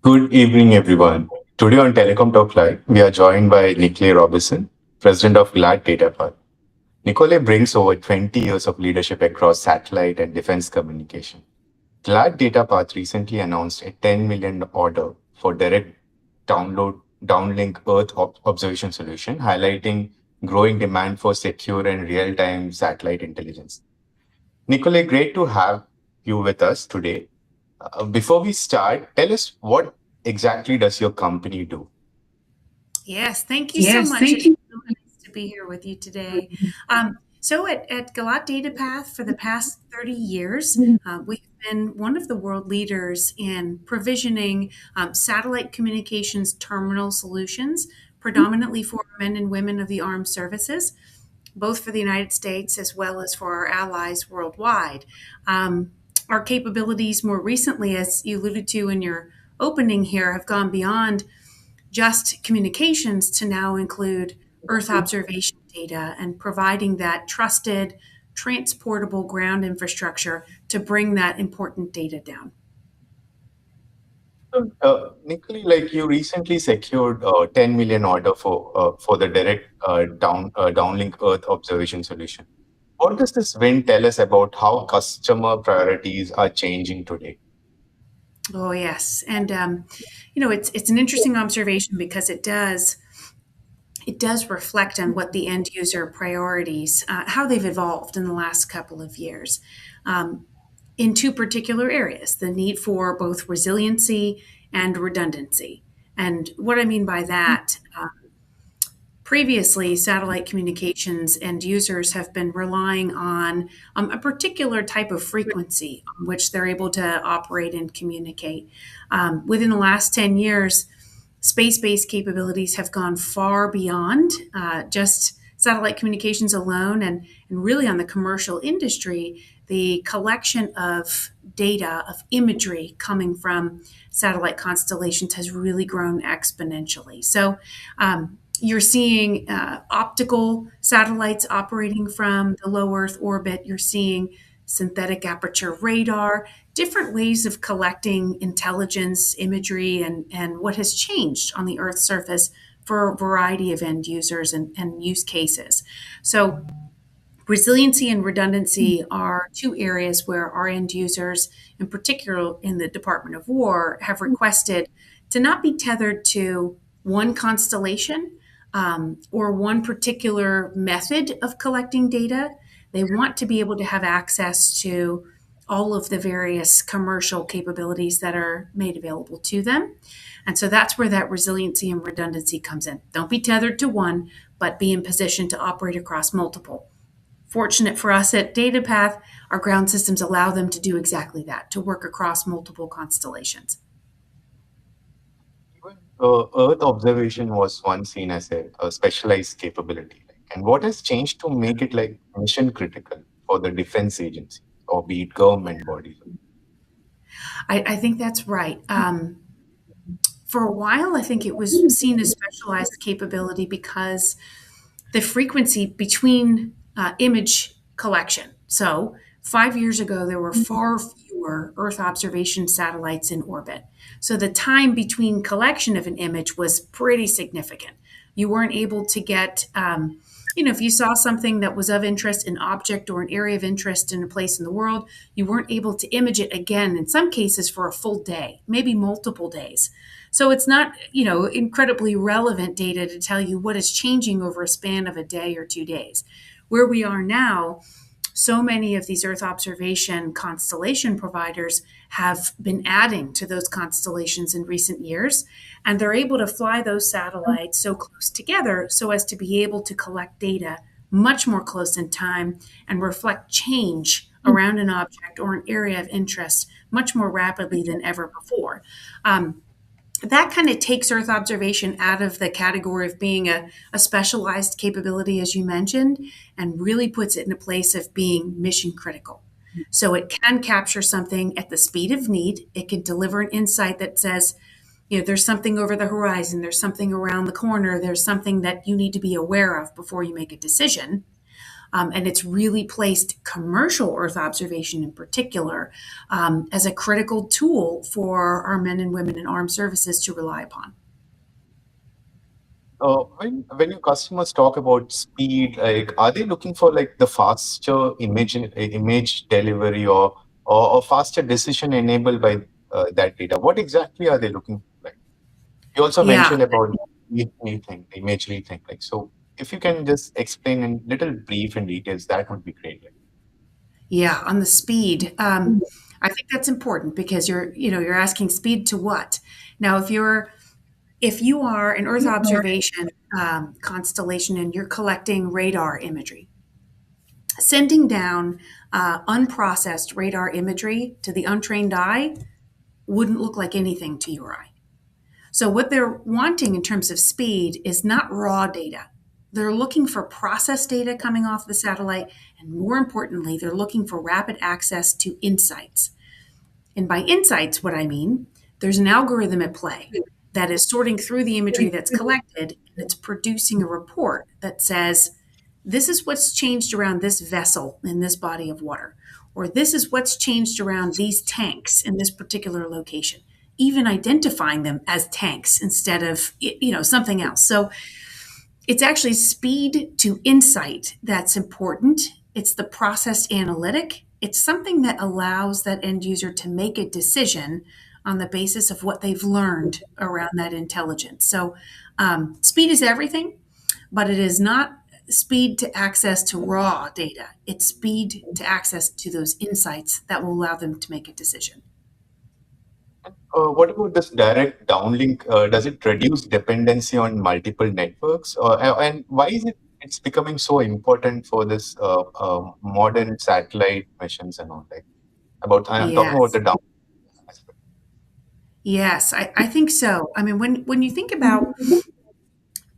Good evening, everyone. Today on Telecom Talk Live, we are joined by Nicole Robinson, President of GLAD Data. Nicole brings over 20 years of leadership across satellite and defense communication. GLAD DataPath recently announced a 10 million order for direct downlink Earth observation solution, highlighting growing demand for secure and real-time satellite intelligence. Nicole, great to have you with us today. Before we start, tell us what exactly does your company do? Yes, thank you so Yes, much. thank It's you. so nice to be here with you today. So at Galat DataPath for the past 30 years, we've been one of the world leaders in provisioning satellite communications terminal solutions, predominantly for men and women of the armed services, both for the United States as well as for our allies worldwide. Um, our capabilities more recently, as you alluded to in your opening here, have gone beyond just communications to now include Earth observation data and providing that trusted, transportable ground infrastructure to bring that important data down. Nicole, like you recently secured a 10 million order for the direct downlink Earth observation solution. What does this win tell us about how customer priorities are changing today? Oh yes, and it's an interesting observation because it does reflect on what the end user priorities, how they've evolved in the last couple of years. Um, in two particular areas, the need for both resiliency and redundancy. And what I mean by that, previously, satellite communications end users have been relying on a particular type of frequency on which they're able to operate and communicate. Within the last 10 years, space based capabilities have gone far beyond just satellite communications alone, and really on the commercial industry, the collection of data, of imagery coming from satellite constellations has really grown exponentially. So, you're seeing optical satellites operating from the low Earth orbit. You're seeing synthetic aperture radar, different ways of collecting intelligence, imagery, and what has changed on the Earth's surface for a variety of end users and use cases. So, resiliency and redundancy are two areas where our end users, in particular in the Department of War, have requested to not be tethered to one constellation or one particular method of collecting data. They want to be able to have access to all of the various commercial capabilities that are made available to them. And so that's where that resiliency and redundancy comes in. Don't be tethered to one, but be in position to operate across multiple. Fortunate for us at DataPath, our ground systems allow them to do exactly that, to work across multiple constellations. Even Earth observation was once seen as a specialized capability. And what has changed to make it like mission critical for the defense agency or be it government bodies? I think that's right. For a while, I think it was seen as specialized capability because the frequency between image collection. So, 5 years ago, there were far fewer Earth observation satellites in orbit. So, the time between collection of an image was pretty significant. You weren't able to get, if you saw something that was of interest, an object or an area of interest in a place in the world, you weren't able to image it again, in some cases, for a full day, maybe multiple days. So it's not, incredibly relevant data to tell you what is changing over a span of a day or 2 days. Where we are now, so many of these Earth observation constellation providers have been adding to those constellations in recent years, and they're able to fly those satellites so close together so as to be able to collect data much more close in time and reflect change around an object or an area of interest much more rapidly than ever before. That kind of takes Earth observation out of the category of being a specialized capability, as you mentioned, and really puts it in a place of being mission critical. So it can capture something at the speed of need. It can deliver an insight that says, there's something over the horizon, there's something around the corner, there's something that you need to be aware of before you make a decision. And it's really placed commercial Earth observation in particular as a critical tool for our men and women in armed services to rely upon. When your customers talk about speed, like are they looking for like the faster image delivery or faster decision enabled by that data? What exactly are they looking for? Like you also Yeah, mentioned about the imagery thing. Like so, if you can just explain in little brief and details, that would be great. yeah, on the speed. I think that's important because you're asking speed to what? Now, if you are an Earth observation constellation and you're collecting radar imagery, sending down unprocessed radar imagery to the untrained eye wouldn't look like anything to your eye. So, what they're wanting in terms of speed is not raw data. They're looking for processed data coming off the satellite, and more importantly, they're looking for rapid access to insights. And by insights, what I mean, there's an algorithm at play that is sorting through the imagery that's collected and it's producing a report that says, this is what's changed around this vessel in this body of water, or this is what's changed around these tanks in this particular location, even identifying them as tanks instead of something else. So it's actually speed to insight that's important. It's the processed analytic. It's something that allows that end user to make a decision on the basis of what they've learned around that intelligence. So, speed is everything, but it is not speed to access to raw data. It's speed to access to those insights that will allow them to make a decision. What about this direct downlink? Does it reduce dependency on multiple networks? And why is it's becoming so important for this modern satellite missions and all that? I'm talking about Yes. the down aspect. Yes, I think so. I mean, when you think about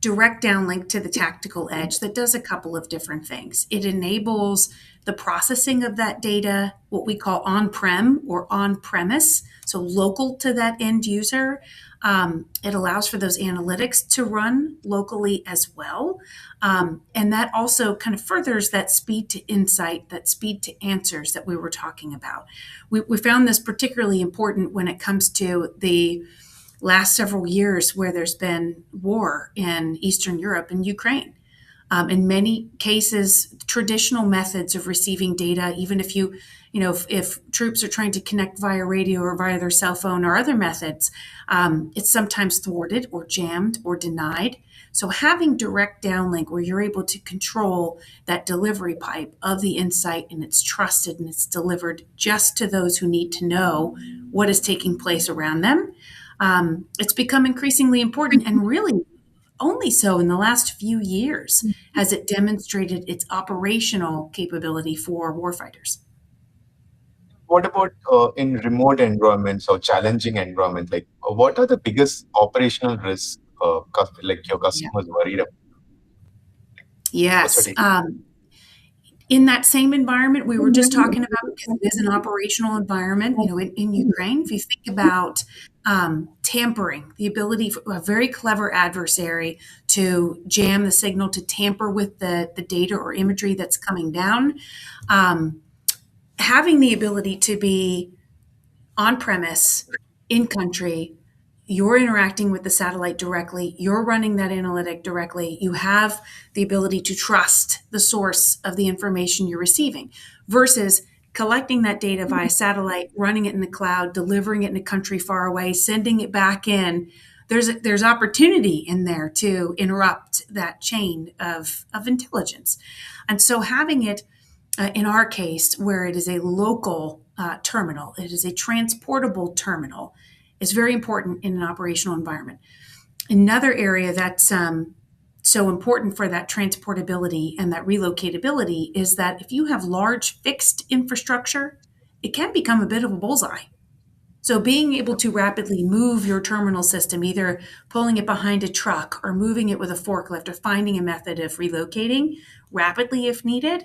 direct downlink to the tactical edge, that does a couple of different things. It enables the processing of that data, what we call on-prem or on-premise, so local to that end user. It allows for those analytics to run locally as well. And that also kind of furthers that speed to insight, that speed to answers that we were talking about. We found this particularly important when it comes to the last several years where there's been war in Eastern Europe and Ukraine. In many cases, traditional methods of receiving data, even if troops are trying to connect via radio or via their cell phone or other methods, it's sometimes thwarted or jammed or denied. So having direct downlink where you're able to control that delivery pipe of the insight and it's trusted and it's delivered just to those who need to know what is taking place around them, it's become increasingly important and really only so in the last few years has it demonstrated its operational capability for warfighters. What about in remote environments or challenging environments? Like, what are the biggest operational risks like your Yeah. customers worried about? What's your Yes. take? In that same environment we were just talking about, because it is an operational environment, in Ukraine, if you think about tampering, the ability for a very clever adversary to jam the signal, to tamper with the data or imagery that's coming down, having the ability to be on premise, in country, you're interacting with the satellite directly, you're running that analytic directly, you have the ability to trust the source of the information you're receiving versus collecting that data via satellite, running it in the cloud, delivering it in a country far away, sending it back in. There's opportunity in there to interrupt that chain of intelligence. And so having it in our case, where it is a local terminal, it is a transportable terminal, is very important in an operational environment. Another area that's so important for that transportability and that relocatability is that if you have large fixed infrastructure, it can become a bit of a bullseye. So being able to rapidly move your terminal system, either pulling it behind a truck or moving it with a forklift or finding a method of relocating rapidly if needed,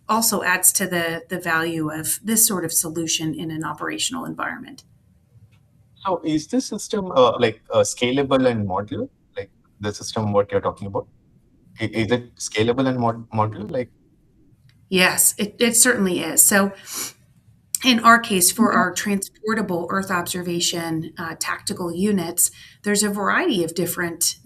also adds to the value of this sort of solution in an operational environment. So, is this system like scalable and modular? Like the system what you're talking about? Is it scalable and modular? Like Yes, it certainly is. So, in our case, for our transportable Earth observation tactical units, there's a variety of different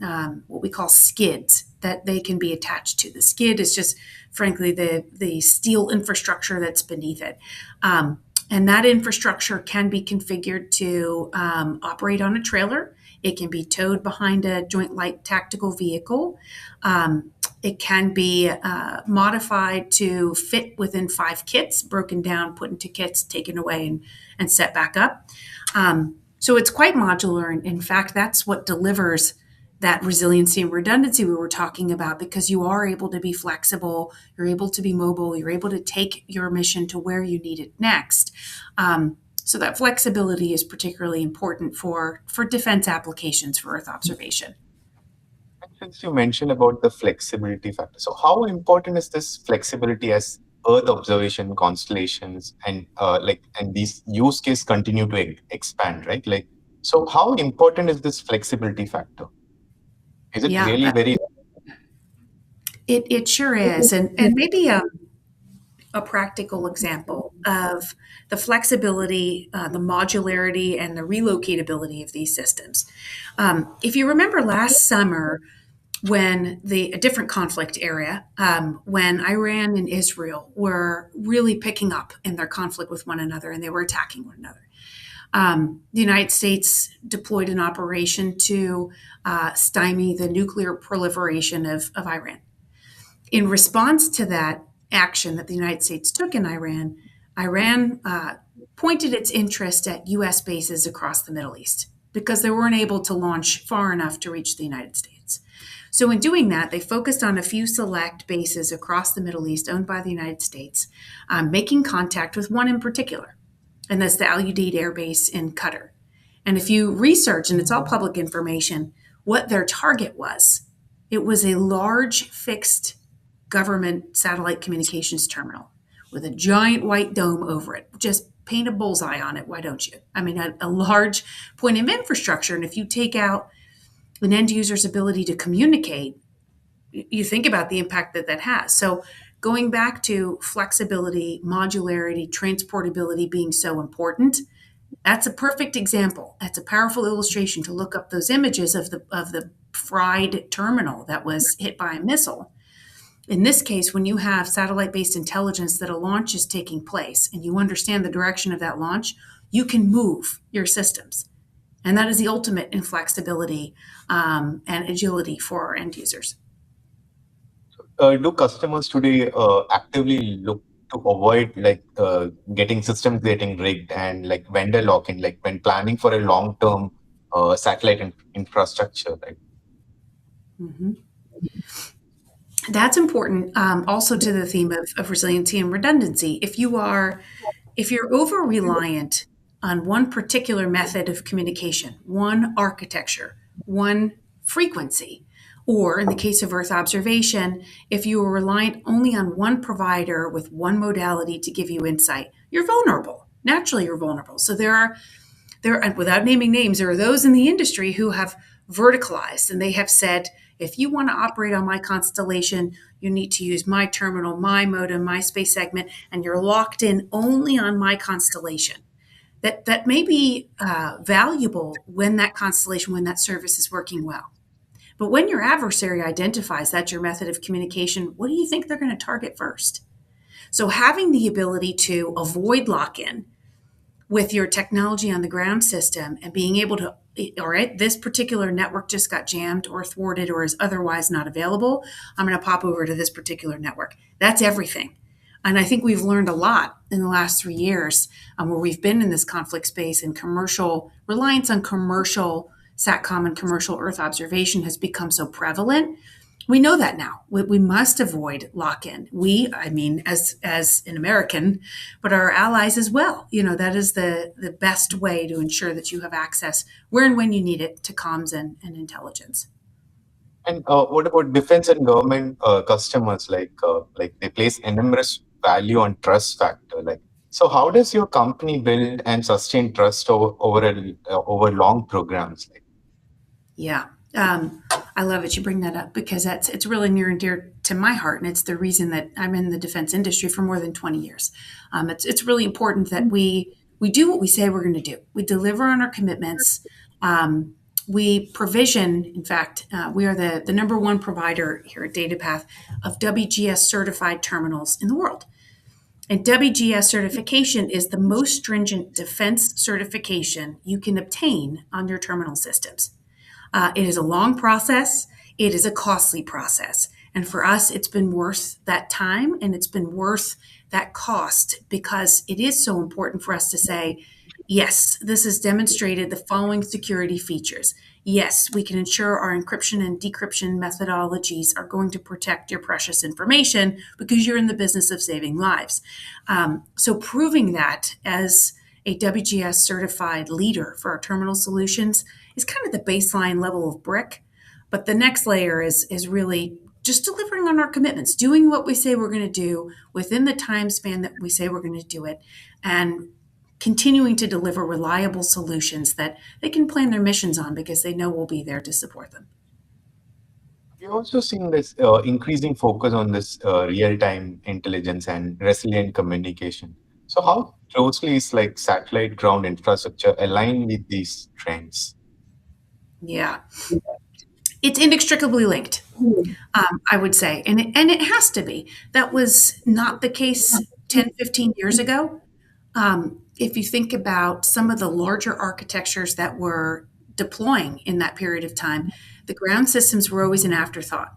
what we call skids that they can be attached to. The skid is just, frankly, the steel infrastructure that's beneath it. And that infrastructure can be configured to operate on a trailer. It can be towed behind a joint light tactical vehicle. It can be modified to fit within 5 kits, broken down, put into kits, taken away, and set back up. So it's quite modular. And in fact, that's what delivers that resiliency and redundancy we were talking about, because you are able to be flexible, you're able to be mobile, you're able to take your mission to where you need it next. So that flexibility is particularly important for defense applications for Earth observation. And since you mentioned about the flexibility factor, so how important is this flexibility as Earth observation constellations and and these use cases continue to expand, right? Like, so how important is this flexibility factor? Is it Yeah, really very? it sure is. And maybe a practical example of the flexibility, the modularity, and the relocatability of these systems. If you remember last summer, when a different conflict area, when Iran and Israel were really picking up in their conflict with one another and they were attacking one another. The United States deployed an operation to stymie the nuclear proliferation of Iran. In response to that action that the United States took in Iran, Iran pointed its interest at U.S. bases across the Middle East because they weren't able to launch far enough to reach the United States. So, in doing that, they focused on a few select bases across the Middle East owned by the United States, making contact with one in particular, and that's the Al Udeid Air Base in Qatar. And if you research, and it's all public information, what their target was, it was a large fixed government satellite communications terminal with a giant white dome over it. Just paint a bullseye on it, why don't you? I mean, a large point of infrastructure. And if you take out an end user's ability to communicate, you think about the impact that that has. So, going back to flexibility, modularity, transportability being so important, that's a perfect example. That's a powerful illustration to look up those images of the fried terminal that was hit by a missile. In this case, when you have satellite based intelligence that a launch is taking place and you understand the direction of that launch, you can move your systems. And that is the ultimate in flexibility and agility for our end users. Do customers today actively look to avoid getting systems getting rigged and like vendor lock-in, like when planning for a long-term satellite infrastructure, right? Mm-hmm. That's important also to the theme of resiliency and redundancy. If you're over reliant on one particular method of communication, one architecture, one frequency, or in the case of Earth observation, if you are reliant only on one provider with one modality to give you insight, you're vulnerable. Naturally, you're vulnerable. So and without naming names, there are those in the industry who have verticalized and they have said, if you want to operate on my constellation, you need to use my terminal, my modem, my space segment, and you're locked in only on my constellation. That may be valuable when that constellation, when that service is working well. But when your adversary identifies that's your method of communication, what do you think they're going to target first? So having the ability to avoid lock-in with your technology on the ground system and being able to, all right, this particular network just got jammed or thwarted or is otherwise not available, I'm going to pop over to this particular network. That's everything. And I think we've learned a lot in the last 3 years where we've been in this conflict space, and commercial reliance on commercial SATCOM and commercial Earth observation has become so prevalent. We know that now. We must avoid lock-in. I mean, as an American, but our allies as well. You know, that is the best way to ensure that you have access where and when you need it to comms and intelligence. And what about defense and government customers? Like they place enormous value on trust factor. Like, so how does your company build and sustain trust over long programs? Yeah. I love it you bring that up because it's really near and dear to my heart, and it's the reason that I'm in the defense industry for more than 20 years. It's really important that we do what we say we're going to do. We deliver on our commitments. We provision, in fact, we are the number one provider here at DataPath of WGS certified terminals in the world. And WGS certification is the most stringent defense certification you can obtain on your terminal systems. It is a long process. It is a costly process. And for us, it's been worth that time and it's been worth that cost because it is so important for us to say, yes, this has demonstrated the following security features. Yes, we can ensure our encryption and decryption methodologies are going to protect your precious information because you're in the business of saving lives. So proving that as a WGS certified leader for our terminal solutions is kind of the baseline level of brick. But the next layer is really just delivering on our commitments, doing what we say we're going to do within the time span that we say we're going to do it, and continuing to deliver reliable solutions that they can plan their missions on because they know we'll be there to support them. We're also seeing this increasing focus on this real-time intelligence and resilient communication. So, how closely is like satellite ground infrastructure aligned with these trends? Yeah, it's inextricably linked. I would say, and it has to be. That was not the case 10, 15 years ago. If you think about some of the larger architectures that were deploying in that period of time, the ground systems were always an afterthought.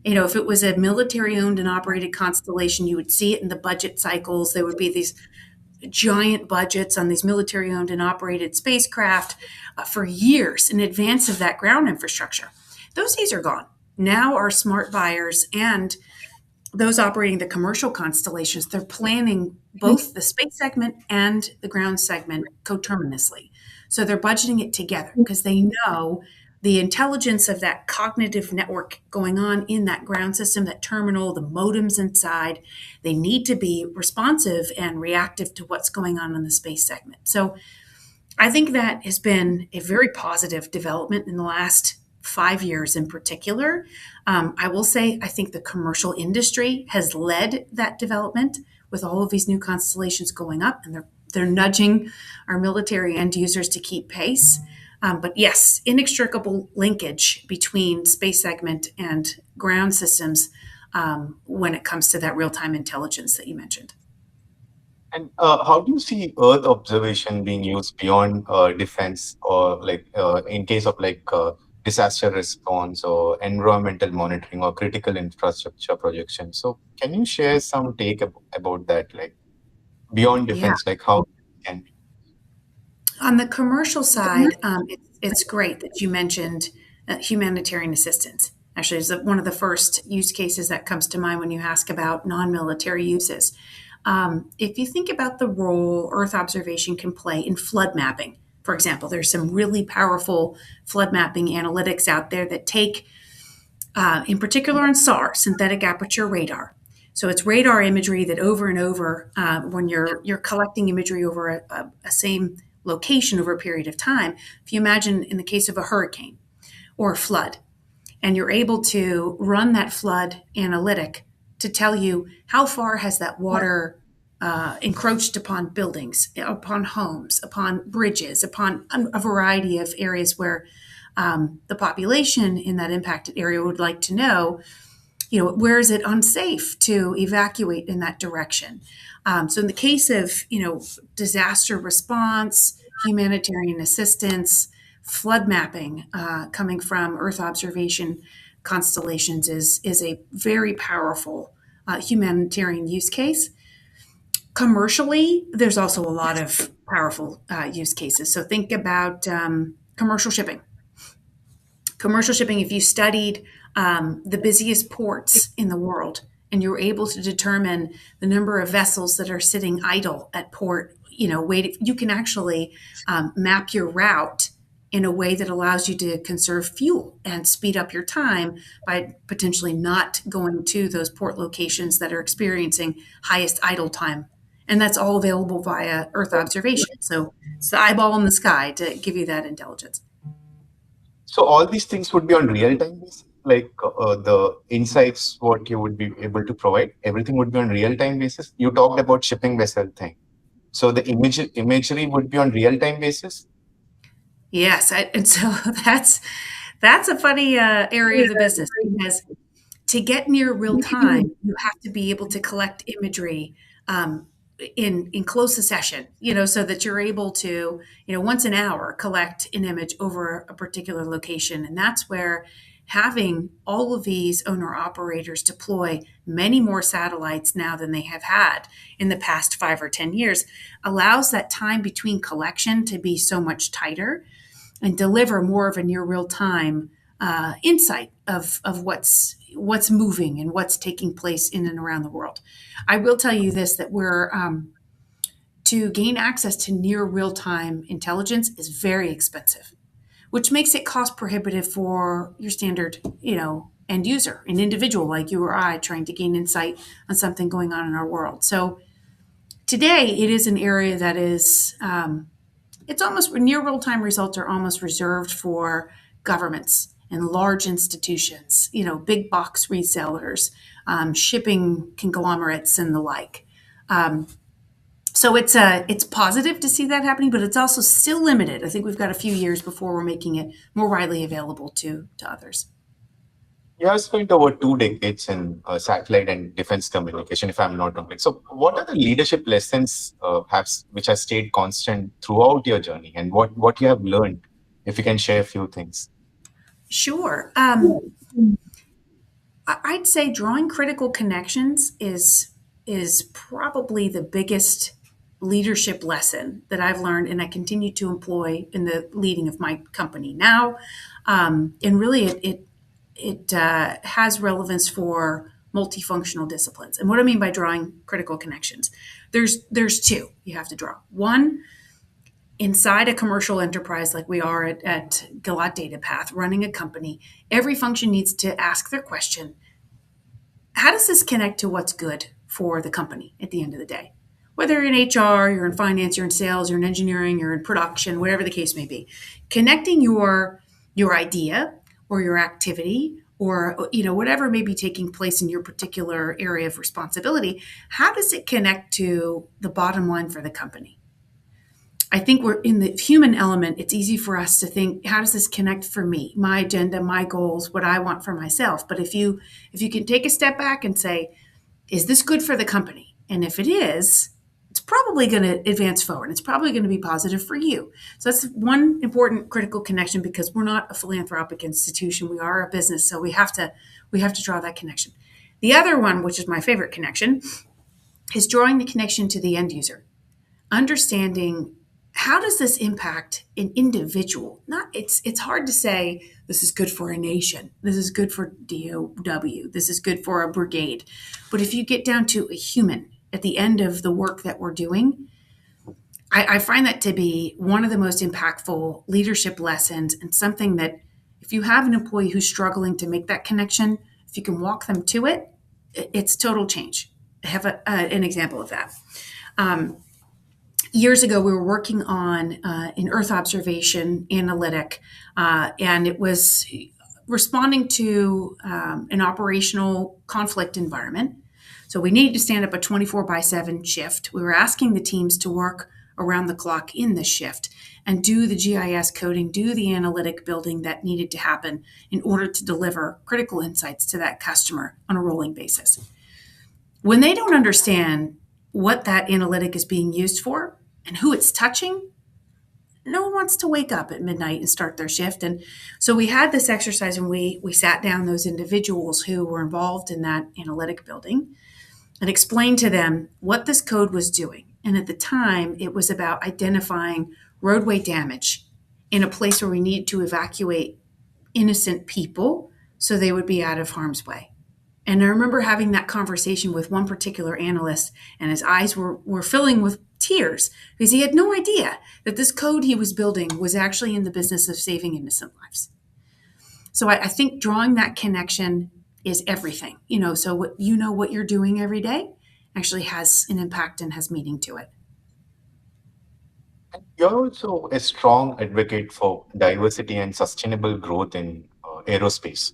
If it was a military owned and operated constellation, you would see it in the budget cycles. There would be these giant budgets on these military owned and operated spacecraft for years in advance of that ground infrastructure. Those days are gone. Now, our smart buyers and those operating the commercial constellations, they're planning both the space segment and the ground segment coterminously. So they're budgeting it together because they know the intelligence of that cognitive network going on in that ground system, that terminal, the modems inside, they need to be responsive and reactive to what's going on in the space segment. So I think that has been a very positive development in the last 5 years in particular. I will say, I think the commercial industry has led that development with all of these new constellations going up, and they're nudging our military end users to keep pace. But yes, inextricable linkage between space segment and ground systems when it comes to that real time intelligence that you mentioned. And how do you see Earth observation being used beyond defense, or like in case of like disaster response or environmental monitoring or critical infrastructure projection? So, can you share some take about that, like beyond Yeah. defense, like how it can be? On the commercial side, it's great that you mentioned humanitarian assistance. Actually, it's one of the first use cases that comes to mind when you ask about non military uses. If you think about the role Earth observation can play in flood mapping, for example, there's some really powerful flood mapping analytics out there that take, in particular on SAR, synthetic aperture radar. So it's radar imagery that over and over, when you're collecting imagery over a same location over a period of time. If you imagine in the case of a hurricane or a flood, and you're able to run that flood analytic to tell you how far has that water encroached upon buildings, upon homes, upon bridges, upon a variety of areas where the population in that impacted area would like to know, where is it unsafe to evacuate in that direction. So in the case of, disaster response, humanitarian assistance, flood mapping coming from Earth observation constellations is a very powerful humanitarian use case. Commercially, there's also a lot of powerful use cases. So think about commercial shipping. Commercial shipping, if you studied the busiest ports in the world and you're able to determine the number of vessels that are sitting idle at port, you can actually map your route in a way that allows you to conserve fuel and speed up your time by potentially not going to those port locations that are experiencing highest idle time. And that's all available via Earth observation. So it's the eyeball in the sky to give you that intelligence. So all these things would be on real time basis, like the insights, what you would be able to provide, everything would be on real time basis. You talked about shipping vessel thing. So the imagery would be on real time basis. Yes, and so that's a funny area of the business because to get near real time, you have to be able to collect imagery um, in close succession, so that you're able to, once an hour, collect an image over a particular location. And that's where having all of these owner operators deploy many more satellites now than they have had in the past 5 or 10 years allows that time between collection to be so much tighter and deliver more of a near real time insight of what's moving and what's taking place in and around the world. I will tell you this, that we're to gain access to near real time intelligence is very expensive, which makes it cost prohibitive for your standard, end user, an individual like you or I trying to gain insight on something going on in our world. So today it is an area that is it's almost near real time results are almost reserved for governments and large institutions, big box resellers, shipping conglomerates, and the like. Um, so it's positive to see that happening, but it's also still limited. I think we've got a few years before we're making it more widely available to others. You have spent over 2 decades in satellite and defense communication, if I'm not wrong. So, what are the leadership lessons which have stayed constant throughout your journey, and what you have learned? If you can share a few things. Sure. I'd say drawing critical connections is probably the biggest leadership lesson that I've learned, and I continue to employ in the leading of my company now. And really, it has relevance for multifunctional disciplines. And what I mean by drawing critical connections, there's two you have to draw. One, inside a commercial enterprise like we are at Gilat Data Path, running a company, every function needs to ask their question: how does this connect to what's good for the company at the end of the day? Whether you're in HR, you're in finance, you're in sales, you're in engineering, you're in production, whatever the case may be, connecting your idea or your activity or whatever may be taking place in your particular area of responsibility, how does it connect to the bottom line for the company? I think we're in the human element. It's easy for us to think, how does this connect for me, my agenda, my goals, what I want for myself? But if you can take a step back and say, is this good for the company? And if it is, it's probably going to advance forward. It's probably going to be positive for you. So that's one important critical connection, because we're not a philanthropic institution. We are a business, so we have to draw that connection. The other one, which is my favorite connection, is drawing the connection to the end user. Understanding, how does this impact an individual? It's hard to say this is good for a nation, this is good for DOW, this is good for a brigade. But if you get down to a human at the end of the work that we're doing, I find that to be one of the most impactful leadership lessons, and something that if you have an employee who's struggling to make that connection, if you can walk them to it, it's total change. I have an example of that. Years ago, we were working on an Earth observation analytic, and it was responding to an operational conflict environment. So we needed to stand up a 24/7 shift. We were asking the teams to work around the clock in this shift and do the GIS coding, do the analytic building that needed to happen in order to deliver critical insights to that customer on a rolling basis. When they don't understand what that analytic is being used for and who it's touching, no one wants to wake up at midnight and start their shift. And so we had this exercise, and we sat down those individuals who were involved in that analytic building and explained to them what this code was doing. And at the time, it was about identifying roadway damage in a place where we needed to evacuate innocent people so they would be out of harm's way. And I remember having that conversation with one particular analyst, and his eyes were filling with tears because he had no idea that this code he was building was actually in the business of saving innocent lives. So I think drawing that connection is everything. So what you're doing every day actually has an impact and has meaning to it. You're also a strong advocate for diversity and sustainable growth in aerospace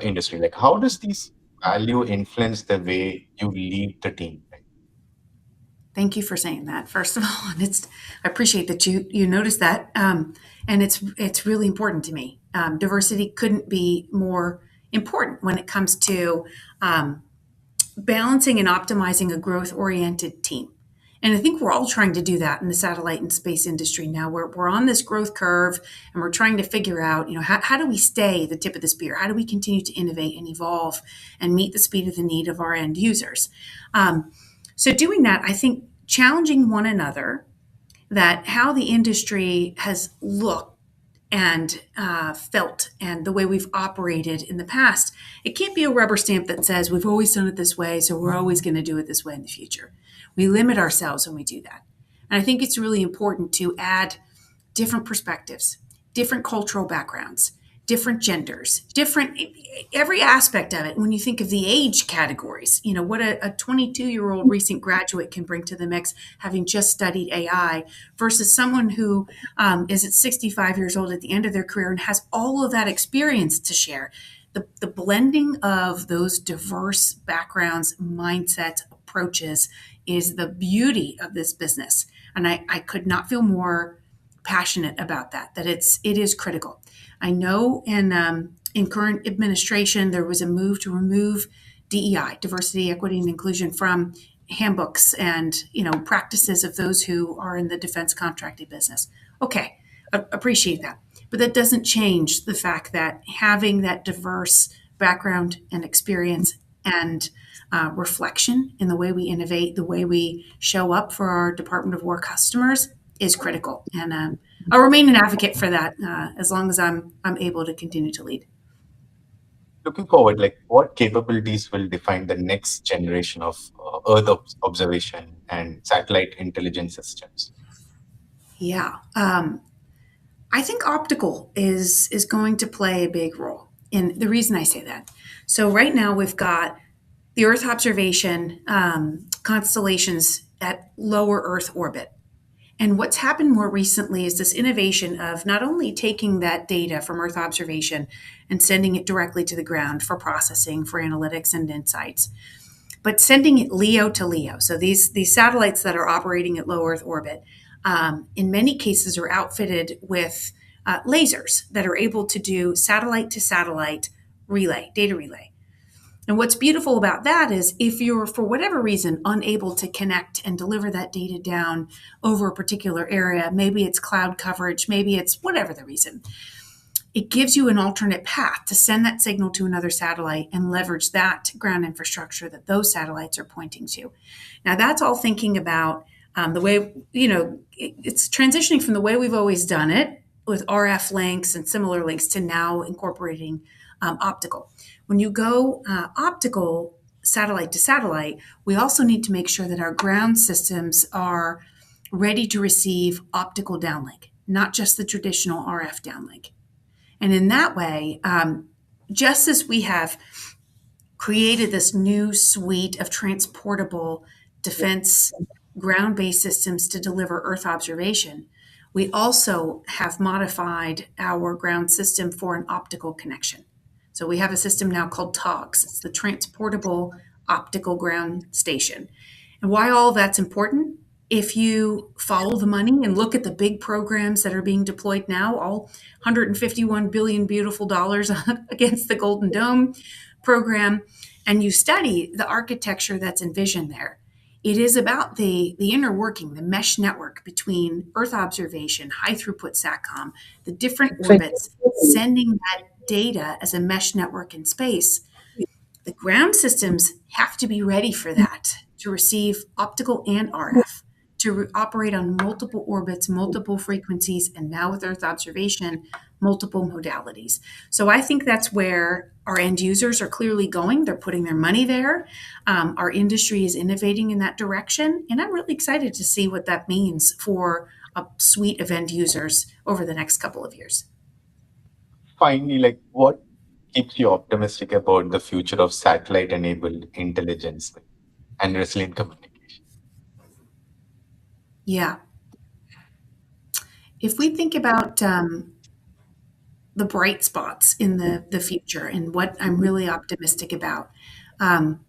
industry. Like, how does this value influence the way you lead the team? Thank you for saying that, first of all. And I appreciate that you noticed that, and it's really important to me. Diversity couldn't be more important when it comes to um, balancing and optimizing a growth oriented team. And I think we're all trying to do that in the satellite and space industry now. We're on this growth curve and we're trying to figure out, how do we stay the tip of the spear? How do we continue to innovate and evolve and meet the speed of the need of our end users? So doing that, I think challenging one another, that how the industry has looked and felt and the way we've operated in the past, it can't be a rubber stamp that says we've always done it this way, so we're always going to do it this way in the future. We limit ourselves when we do that. And I think it's really important to add different perspectives, different cultural backgrounds, different genders, different every aspect of it. When you think of the age categories, what a 22-year-old recent graduate can bring to the mix, having just studied AI, versus someone who is at 65 years old at the end of their career and has all of that experience to share. The blending of those diverse backgrounds, mindsets, approaches is the beauty of this business. And I could not feel more passionate about that it is critical. I know in current administration there was a move to remove DEI, diversity, equity, and inclusion, from handbooks and practices of those who are in the defense contracting business. Okay, appreciate that, but that doesn't change the fact that having that diverse background and experience and reflection in the way we innovate, the way we show up for our Department of War customers is critical. And I'll remain an advocate for that as long as I'm able to continue to lead. Looking forward, like what capabilities will define the next generation of Earth observation and satellite intelligence systems? Yeah, I think optical is going to play a big role. And the reason I say that, so right now we've got the Earth observation constellations at lower Earth orbit. And what's happened more recently is this innovation of not only taking that data from Earth observation and sending it directly to the ground for processing, for analytics and insights, but sending it LEO to LEO. So these satellites that are operating at low Earth orbit, in many cases, are outfitted with lasers that are able to do satellite to satellite relay, data relay. And what's beautiful about that is if you're, for whatever reason, unable to connect and deliver that data down over a particular area, maybe it's cloud coverage, maybe it's whatever the reason, it gives you an alternate path to send that signal to another satellite and leverage that ground infrastructure that those satellites are pointing to. Now, that's all thinking about the way, it's transitioning from the way we've always done it with RF links and similar links to now incorporating optical. When you go optical, satellite to satellite, we also need to make sure that our ground systems are ready to receive optical downlink, not just the traditional RF downlink. And in that way, just as we have created this new suite of transportable defense ground based systems to deliver Earth observation, we also have modified our ground system for an optical connection. So we have a system now called TOGS. It's the Transportable Optical Ground Station. And why all of that's important? If you follow the money and look at the big programs that are being deployed now, all $151 billion beautiful dollars against the Golden Dome program, and you study the architecture that's envisioned there, it is about the inner working, the mesh network between Earth observation, high throughput SATCOM, the different orbits, sending that data as a mesh network in space. The ground systems have to be ready for that, to receive optical and RF, to operate on multiple orbits, multiple frequencies, and now with Earth observation, multiple modalities. So I think that's where our end users are clearly going. They're putting their money there. Our industry is innovating in that direction. And I'm really excited to see what that means for a suite of end users over the next couple of years. Finally, like what keeps you optimistic about the future of satellite-enabled intelligence and resilient communication? Yeah. if we think about the bright spots in the future and what I'm really optimistic about, um,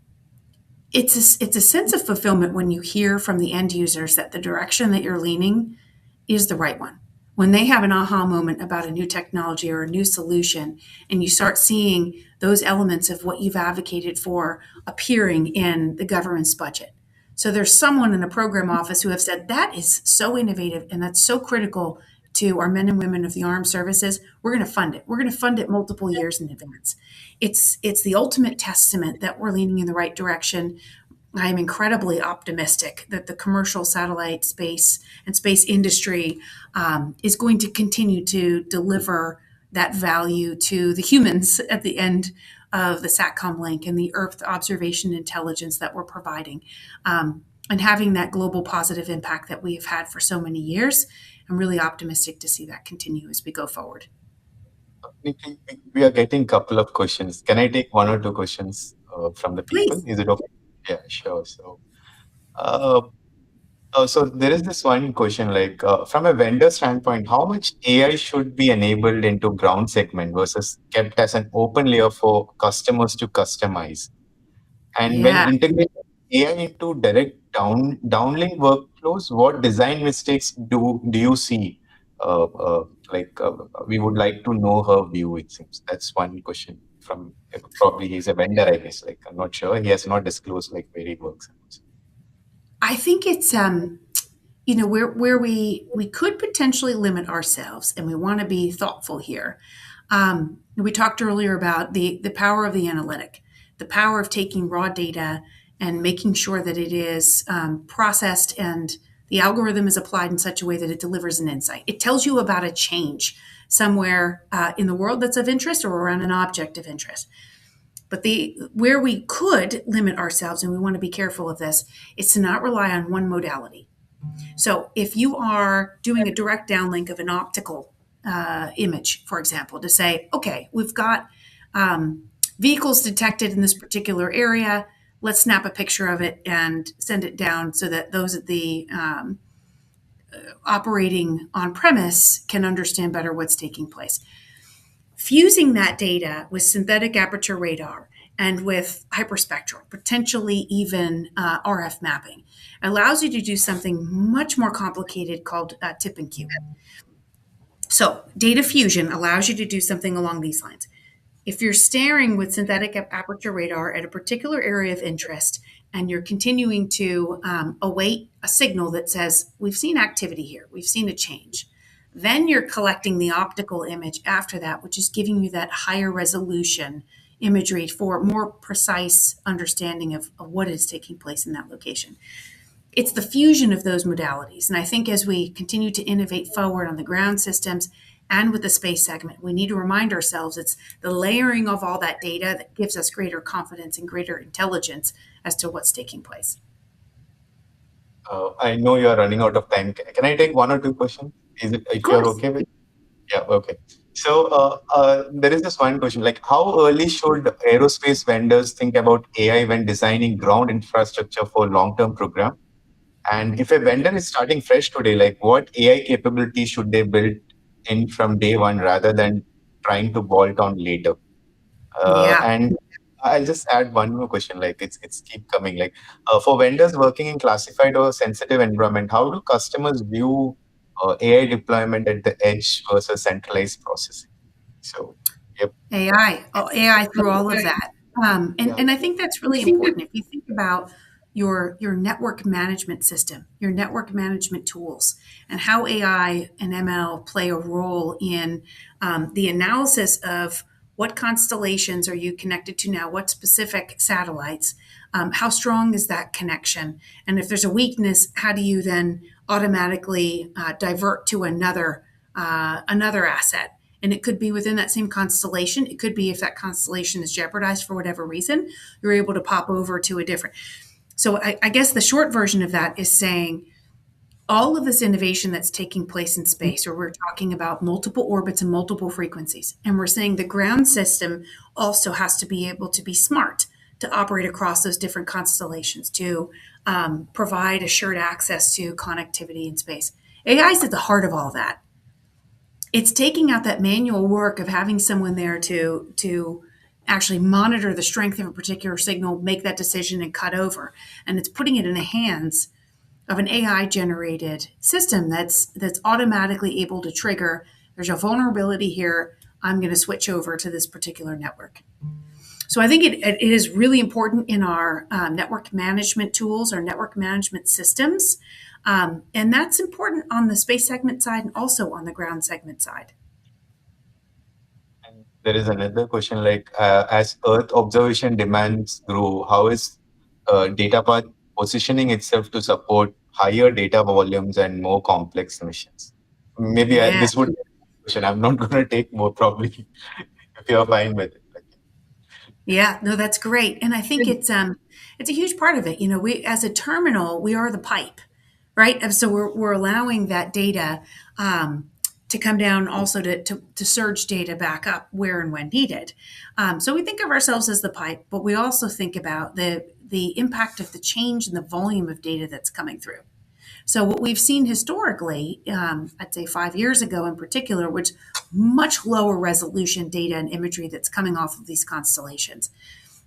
it's a sense of fulfillment when you hear from the end users that the direction that you're leaning is the right one. When they have an aha moment about a new technology or a new solution, and you start seeing those elements of what you've advocated for appearing in the government's budget. So there's someone in a program office who have said that is so innovative and that's so critical to our men and women of the armed services. We're going to fund it. We're going to fund it multiple years in advance. It's the ultimate testament that we're leaning in the right direction. I am incredibly optimistic that the commercial satellite space and space industry is going to continue to deliver that value to the humans at the end of the SATCOM link and the Earth observation intelligence that we're providing, and having that global positive impact that we have had for so many years. I'm really optimistic to see that continue as we go forward. Nikki, we are getting a couple of questions. Can I take one or two questions from the people? Please. Is it okay? Yeah, sure. Uh, so there is this one question, like from a vendor standpoint, how much AI should be enabled into ground segment versus kept as an open layer for customers to customize? And when Yeah. integrating AI into direct downlink workflows, what design mistakes do you see? Uh, uh, like we would like to know her view. It seems that's one question from probably he's a vendor, I guess. Like I'm not sure. He has not disclosed like where he works. I think it's where we could potentially limit ourselves, and we want to be thoughtful here. We talked earlier about the power of the analytic, the power of taking raw data and making sure that it is processed and the algorithm is applied in such a way that it delivers an insight. It tells you about a change somewhere in the world that's of interest or around an object of interest. But the where we could limit ourselves, and we want to be careful of this, is to not rely on one modality. So if you are doing a direct downlink of an optical image, for example, to say, okay, we've got vehicles detected in this particular area. Let's snap a picture of it and send it down so that those at the operating on premise can understand better what's taking place. Fusing that data with synthetic aperture radar and with hyperspectral, potentially even RF mapping, allows you to do something much more complicated called tip and cue. So, data fusion allows you to do something along these lines. If you're staring with synthetic aperture radar at a particular area of interest and you're continuing to await a signal that says, we've seen activity here, we've seen a change, then you're collecting the optical image after that, which is giving you that higher resolution imagery for more precise understanding of what is taking place in that location. It's the fusion of those modalities. And I think as we continue to innovate forward on the ground systems and with the space segment, we need to remind ourselves it's the layering of all that data that gives us greater confidence and greater intelligence as to what's taking place. I know you are running out of time. Can I take one or two questions? Is it Of if you're course. okay with? Yeah, okay. So there is this one question, like how early should aerospace vendors think about AI when designing ground infrastructure for long-term program? And if a vendor is starting fresh today, like what AI capability should they build in from day one rather than trying to bolt on later? Yeah. And I'll just add one more question, like it's keep coming. Like for vendors working in classified or sensitive environment, how do customers view AI deployment at the edge versus centralized processing? So, yep, AI through all of that. yeah. And I think that's really important. If you think about your network management system, your network management tools, and how AI and ML play a role in the analysis of what constellations are you connected to now, what specific satellites, how strong is that connection, and if there's a weakness, how do you then automatically divert to another asset? And it could be within that same constellation. It could be if that constellation is jeopardized for whatever reason, you're able to pop over to a different. So I guess the short version of that is saying all of this innovation that's taking place in space, or we're talking about multiple orbits and multiple frequencies, and we're saying the ground system also has to be able to be smart to operate across those different constellations to provide assured access to connectivity in space. AI is at the heart of all that. it's taking out that manual work of having someone there to actually monitor the strength of a particular signal, make that decision, and cut over. And it's putting it in the hands of an AI generated system that's automatically able to trigger. There's a vulnerability here. I'm going to switch over to this particular network. So I think it is really important in our network management tools, our network management systems. And that's important on the space segment side and also on the ground segment side. And there is another question like, as Earth observation demands grow, how is data path positioning itself to support higher data volumes and more complex missions? Maybe Yeah. this would be a question. I'm not going to take more probably if you're fine with it. Yeah, no, that's great. And I think it's a huge part of it. You know, we as a terminal, we are the pipe, right? And so we're allowing that data to come down also to surge data back up where and when needed. So we think of ourselves as the pipe, but we also think about the impact of the change in the volume of data that's coming through. So what we've seen historically, I'd say 5 years ago in particular, was much lower resolution data and imagery that's coming off of these constellations.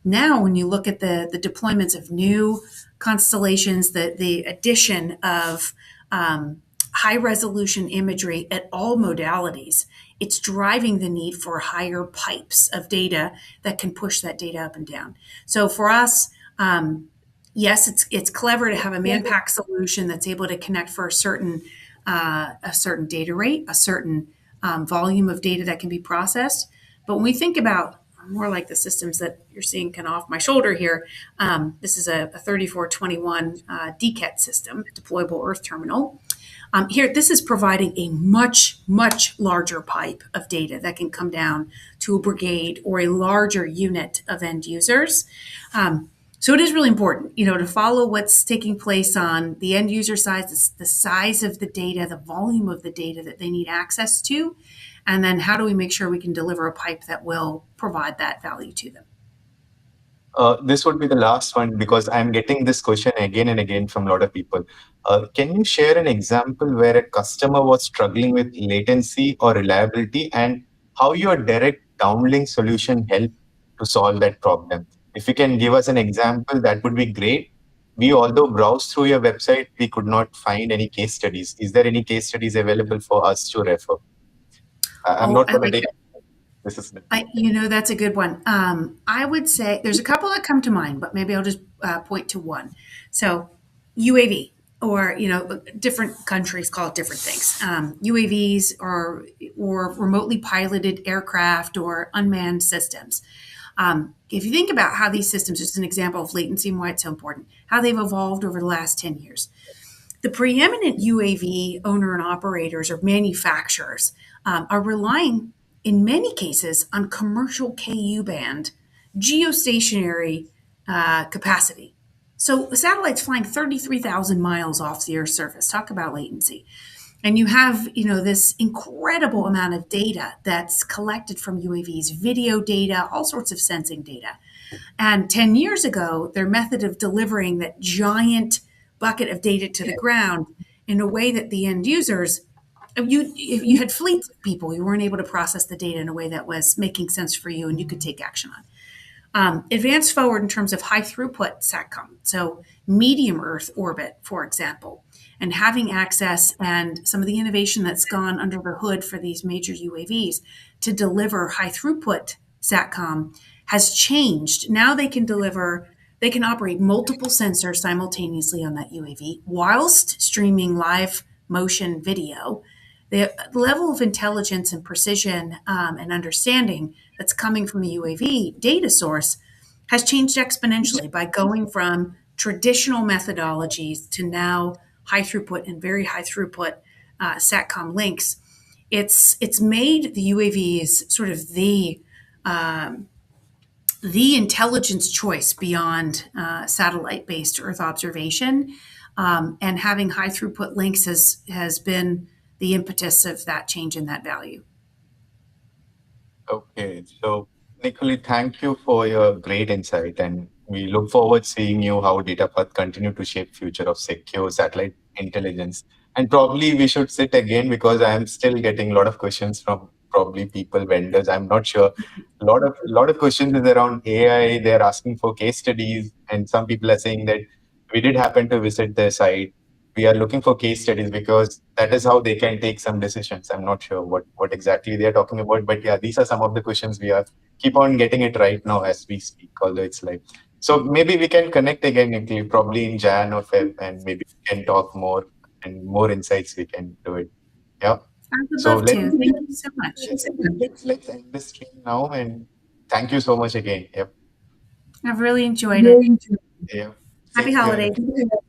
Now, when you look at the deployments of new constellations, the addition of high resolution imagery at all modalities, it's driving the need for higher pipes of data that can push that data up and down. So for us, yes, it's clever to have a man-pack solution that's able to connect for a certain data rate, a certain volume of data that can be processed. But when we think about more like the systems that you're seeing kind of off my shoulder here, this is a 3421 DCAT system, deployable Earth terminal. Here, this is providing a much, much larger pipe of data that can come down to a brigade or a larger unit of end users. So it is really important, you know, to follow what's taking place on the end user side, the size of the data, the volume of the data that they need access to, and then how do we make sure we can deliver a pipe that will provide that value to them. This would be the last one because I'm getting this question again and again from a lot of people. Can you share an example where a customer was struggling with latency or reliability and how your direct downlink solution helped to solve that problem? If you can give us an example, that would be great. We, although browsed through your website, we could not find any case studies. Is there any case studies available for us to refer? I'm Oh, not I going to like take it. this is That's a good one. I would say there's a couple that come to mind, but maybe I'll just point to one. So, UAV, or different countries call it different things. UAVs or remotely piloted aircraft or unmanned systems. If you think about how these systems, just an example of latency and why it's so important, how they've evolved over the last 10 years. The preeminent UAV owner and operators or manufacturers are relying, in many cases, on commercial KU band geostationary capacity. So satellites flying 33,000 miles off the Earth's surface. Talk about latency. And you have, this incredible amount of data that's collected from UAVs, video data, all sorts of sensing data. And 10 years ago, their method of delivering that giant bucket of data to the ground in a way that the end users, if you had fleets of people, you weren't able to process the data in a way that was making sense for you and you could take action on. Advanced forward in terms of high throughput SATCOM, so medium Earth orbit, for example, and having access and some of the innovation that's gone under the hood for these major UAVs to deliver high throughput SATCOM has changed. Now they can operate multiple sensors simultaneously on that UAV whilst streaming live motion video. The level of intelligence and precision and understanding that's coming from a UAV data source has changed exponentially by going from traditional methodologies to now high throughput and very high throughput SATCOM links. It's made the UAVs sort of the intelligence choice beyond satellite-based Earth observation, and having high throughput links has been the impetus of that change in that value. Okay, so Nicole, thank you for your great insight, and we look forward seeing you how DataPath continue to shape future of secure satellite intelligence And probably we should sit again because I am still getting a lot of questions from probably people, vendors. I'm not sure. A lot of questions is around AI. They're asking for case studies, and some people are saying that we did happen to visit their site. We are looking for case studies because that is how they can take some decisions. I'm not sure what exactly they are talking about, but yeah, these are some of the questions we are keep on getting it right now as we speak, although it's live. So maybe we can connect again, Nikhil, probably in Jan or Feb, and maybe we can talk more and more insights we can do it. Yeah. I would So love to. Thank you so much. let's end the stream now and thank you so much again. Yep. I've really enjoyed it. Yeah. Happy Same here. holidays.